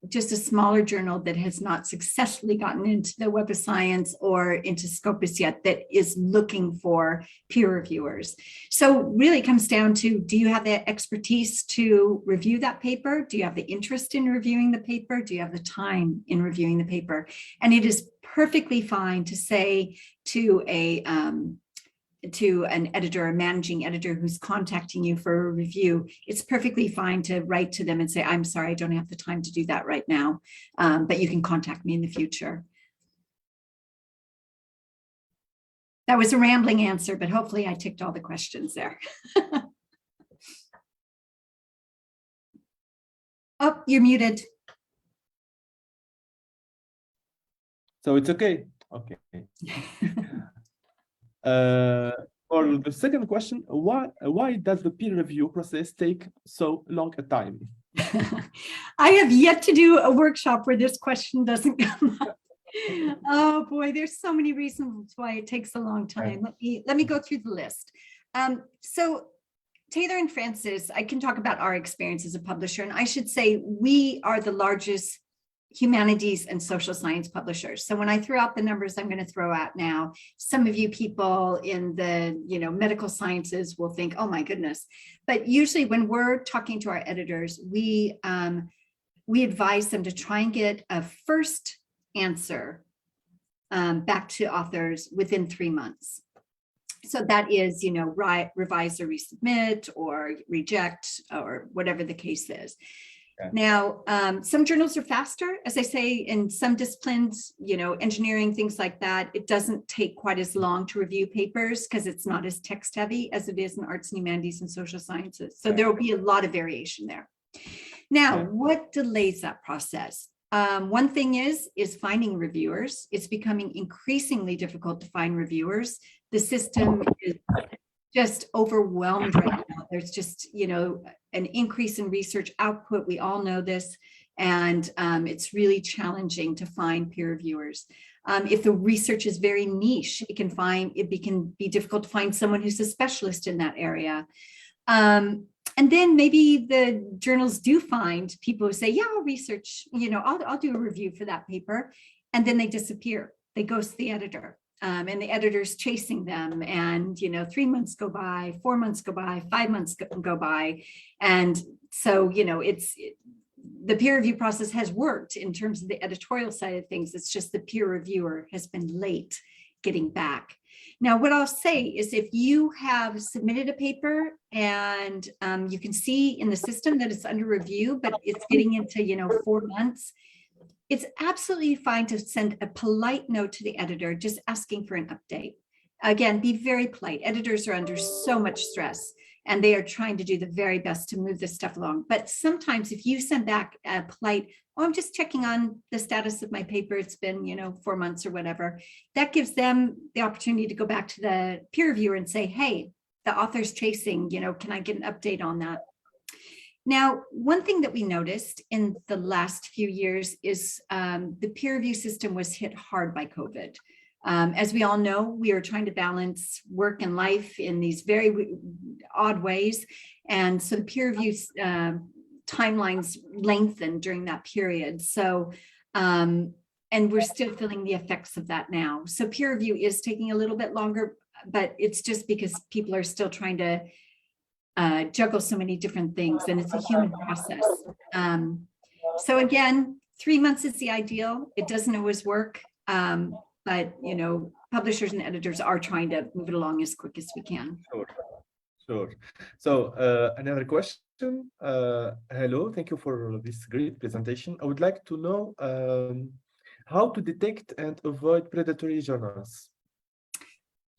just a smaller journal that has not successfully gotten into the Web of Science or into Scopus yet, that is looking for peer reviewers. So really it comes down to, do you have the expertise to review that paper? Do you have the interest in reviewing the paper? Do you have the time in reviewing the paper? And it is perfectly fine to say to an editor, a managing editor who's contacting you for a review, it's perfectly fine to write to them and say, I'm sorry, I don't have the time to do that right now, but you can contact me in the future. That was a rambling answer, but hopefully I ticked all the questions there. Oh, you're muted. So it's okay. Okay. For the second question, why does the peer review process take so long a time? I have yet to do a workshop where this question doesn't come up. Oh boy, there's so many reasons why it takes a long time. Let me go through the list. So Taylor and Francis, I can talk about our experience as a publisher, and I should say we are the largest humanities and social science publishers. So when I throw out the numbers I'm going to throw out now, some of you people in the medical sciences will think, oh my goodness. But usually when we're talking to our editors, we advise them to try and get a first answer back to authors within 3 months. So that is, revise or resubmit or reject or whatever the case is. Okay. Now, some journals are faster, as I say, in some disciplines, engineering, things like that. It doesn't take quite as long to review papers because it's not as text heavy as it is in arts and humanities and social sciences. So there will be a lot of variation there. Now, what delays that process? One thing is finding reviewers. It's becoming increasingly difficult to find reviewers. The system is just overwhelmed right now. There's just, an increase in research output. We all know this, and it's really challenging to find peer reviewers. If the research is very niche, it can be difficult to find someone who's a specialist in that area. And then maybe the journals do find people who say, yeah, I'll research, I'll do a review for that paper. And then they disappear. They ghost the editor. and the editor's chasing them, and 3 months go by, 4 months go by, 5 months go by, and so the peer review process has worked in terms of the editorial side of things. It's just the peer reviewer has been late getting back. Now, what I'll say is if you have submitted a paper and you can see in the system that it's under review, but it's getting into 4 months, it's absolutely fine to send a polite note to the editor just asking for an update. Again, be very polite. Editors are under so much stress, and they are trying to do the very best to move this stuff along. But sometimes if you send back a polite, oh, I'm just checking on the status of my paper, it's been 4 months or whatever, that gives them the opportunity to go back to the peer reviewer and say, hey, the author's chasing, can I get an update on that? Now, one thing that we noticed in the last few years is the peer review system was hit hard by COVID. As we all know, we are trying to balance work and life in these very odd ways. And so the peer review timelines lengthened during that period. So, and we're still feeling the effects of that now. So peer review is taking a little bit longer, but it's just because people are still trying to juggle so many different things, and it's a human process. So again, 3 months is the ideal. It doesn't always work, but publishers and editors are trying to move it along as quick as we can. Sure. So another question. Hello, thank you for this great presentation. I would like to know how to detect and avoid predatory journals.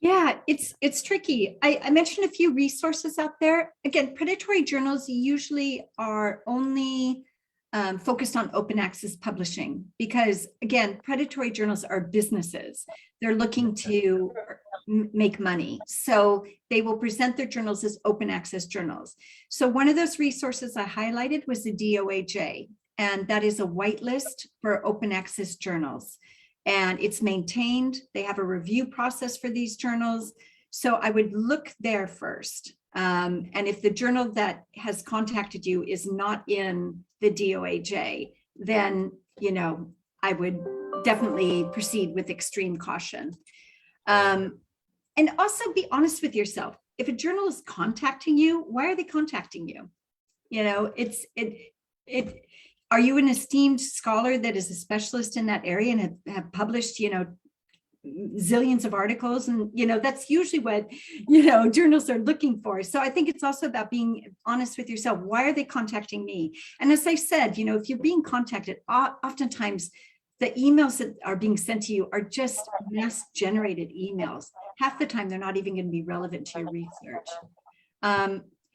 Yeah, it's tricky. I mentioned a few resources out there. Again, predatory journals usually are only focused on open access publishing because, again, predatory journals are businesses. They're looking to make money. So they will present their journals as open access journals. So one of those resources I highlighted was the DOAJ, and that is a whitelist for open access journals. And it's maintained. They have a review process for these journals. So I would look there first. And if the journal that has contacted you is not in the DOAJ, then, I would definitely proceed with extreme caution. And also be honest with yourself. If a journal is contacting you, why are they contacting you? Are you an esteemed scholar that is a specialist in that area and have published, zillions of articles? And, that's usually what, journals are looking for. So I think it's also about being honest with yourself. Why are they contacting me? And as I said, if you're being contacted, oftentimes the emails that are being sent to you are just mass generated emails. Half the time, they're not even going to be relevant to your research.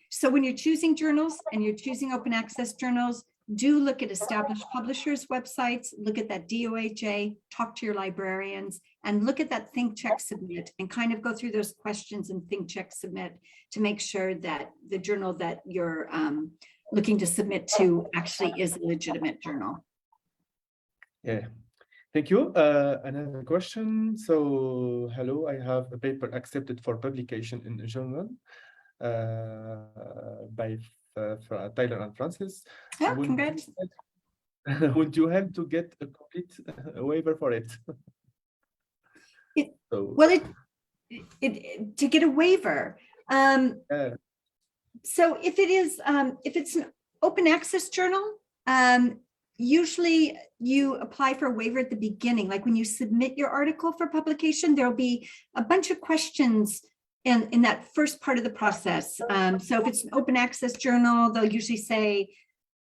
So when you're choosing journals and you're choosing open access journals, do look at established publishers' websites, look at that DOAJ, talk to your librarians, and look at that Think, Check, Submit, and kind of go through those questions and Think, Check, Submit to make sure that the journal that you're looking to submit to actually is a legitimate journal. Yeah, thank you. Another question. So, hello, I have a paper accepted for publication in a journal by Tyler and Francis. Yeah, congrats. Would you help to get a complete waiver for it? Well, to get a waiver. So if it's an open access journal, usually you apply for a waiver at the beginning. Like when you submit your article for publication, there'll be a bunch of questions in that first part of the process. So if it's an open access journal, they'll usually say,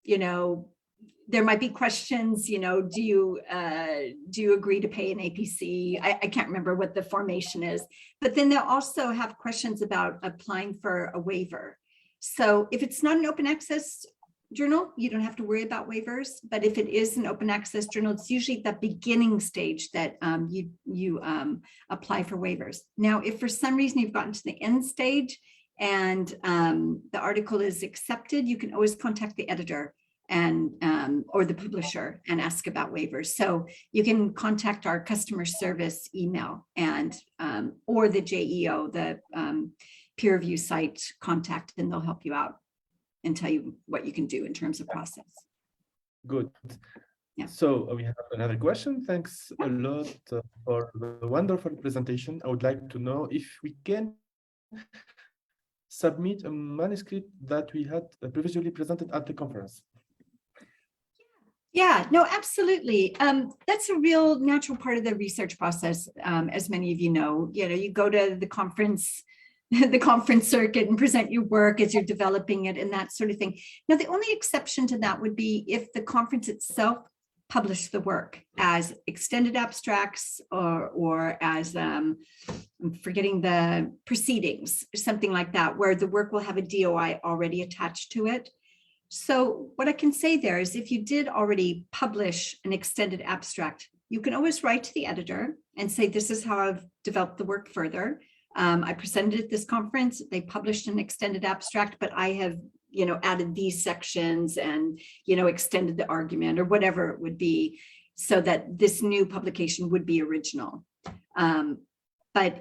there might be questions, do you agree to pay an APC? I can't remember what the formation is, but then they'll also have questions about applying for a waiver. So if it's not an open access journal, you don't have to worry about waivers, but if it is an open access journal, it's usually the beginning stage that you apply for waivers. Now, if for some reason you've gotten to the end stage and the article is accepted, you can always contact the editor and or the publisher and ask about waivers. So you can contact our customer service email and or the JEO, the peer review site contact, and they'll help you out and tell you what you can do in terms of process. Good. So we have another question. Thanks a lot for the wonderful presentation. I would like to know if we can submit a manuscript that we had previously presented at the conference. Yeah, no, absolutely. That's a real natural part of the research process. As many of you know, you go to the conference circuit and present your work as you're developing it and that sort of thing. Now, the only exception to that would be if the conference itself published the work as extended abstracts or as, I'm forgetting the proceedings, something like that, where the work will have a DOI already attached to it. So what I can say there is if you did already publish an extended abstract, you can always write to the editor and say, this is how I've developed the work further. I presented at this conference, they published an extended abstract, but I have, added these sections and, extended the argument or whatever it would be so that this new publication would be original. But,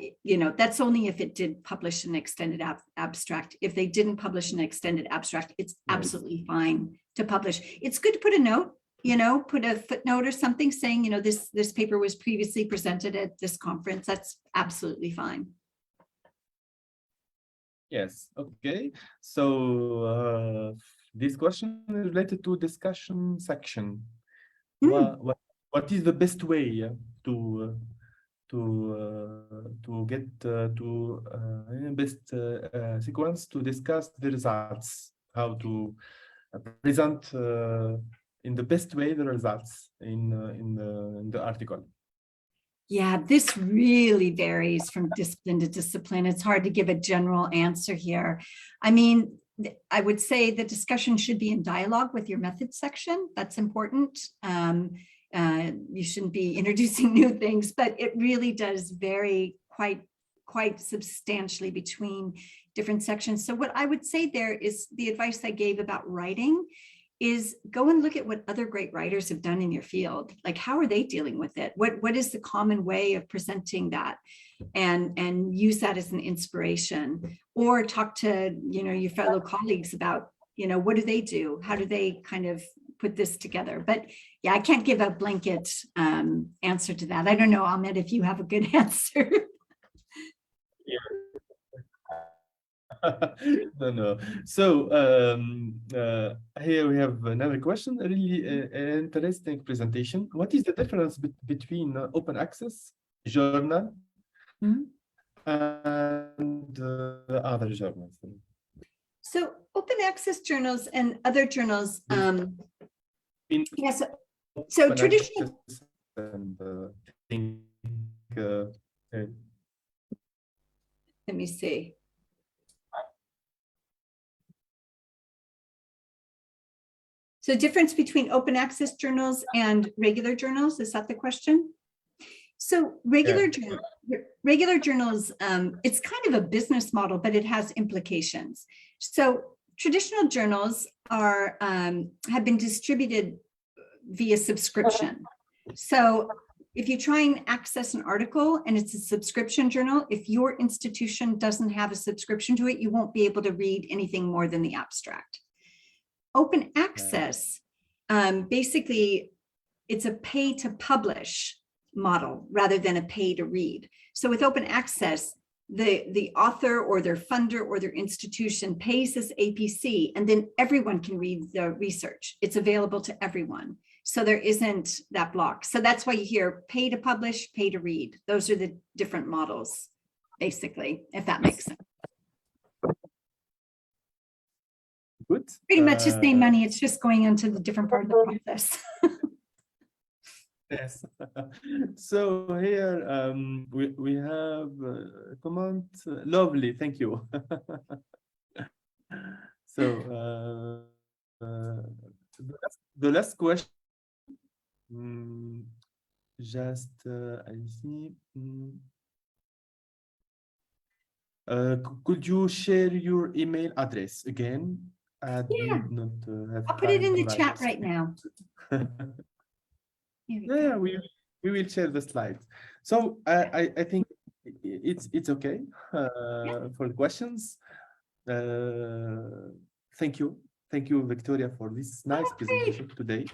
that's only if it did publish an extended abstract. If they didn't publish an extended abstract, it's absolutely fine to publish. It's good to put a note, put a footnote or something saying, this paper was previously presented at this conference. That's absolutely fine. Yes, okay. So this question is related to discussion section. What is the best way to get to best sequence to discuss the results, how to present in the best way the results in the article? Yeah, this really varies from discipline to discipline. It's hard to give a general answer here. I mean, I would say the discussion should be in dialogue with your methods section. That's important. You shouldn't be introducing new things, but it really does vary quite substantially between different sections. So what I would say there is the advice I gave about writing is go and look at what other great writers have done in your field. Like, how are they dealing with it? What is the common way of presenting that? And use that as an inspiration, or talk to, your fellow colleagues about, what do they do? How do they kind of put this together? But yeah, I can't give a blanket answer to that. I don't know, Ahmed, if you have a good answer. No. So here we have another question, a really interesting presentation. What is the difference between open access journal and other journals? So open access journals and other journals, yes. So traditional. And, let me see. So difference between open access journals and regular journals, is that the question? So regular journals, it's kind of a business model, but it has implications. So traditional journals are have been distributed via subscription. So if you try and access an article and it's a subscription journal, if your institution doesn't have a subscription to it, you won't be able to read anything more than the abstract. Open access, basically, it's a pay to publish model rather than a pay to read. So with open access, the author or their funder or their institution pays this APC, and then everyone can read the research. It's available to everyone. So there isn't that block. So that's why you hear pay to publish, pay to read. Those are the different models, basically, if that makes sense. Good. Pretty much the same money. It's just going into the different part of the process. Yes. So here we have a comment. Lovely, thank you. So the last question. Just I see. Could you share your email address again? Yeah. Not have I'll put it in the time to chat write. right now. Yeah, we will share the slides. So I think it's okay for the questions. Thank you, Victoria, for this nice presentation today.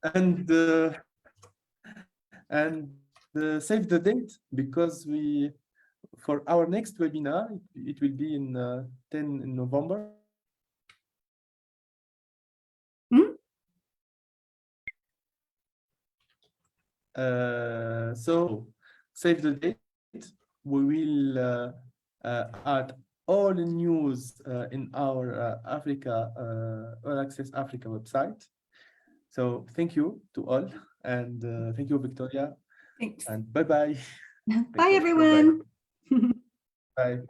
and save the date, because for our next webinar, it will be in 10 in November. So save the date. We will add all the news in our EURAXESS Africa website. So thank you to all, and thank you, Victoria. Thanks. And bye-bye. Bye, everyone. Bye.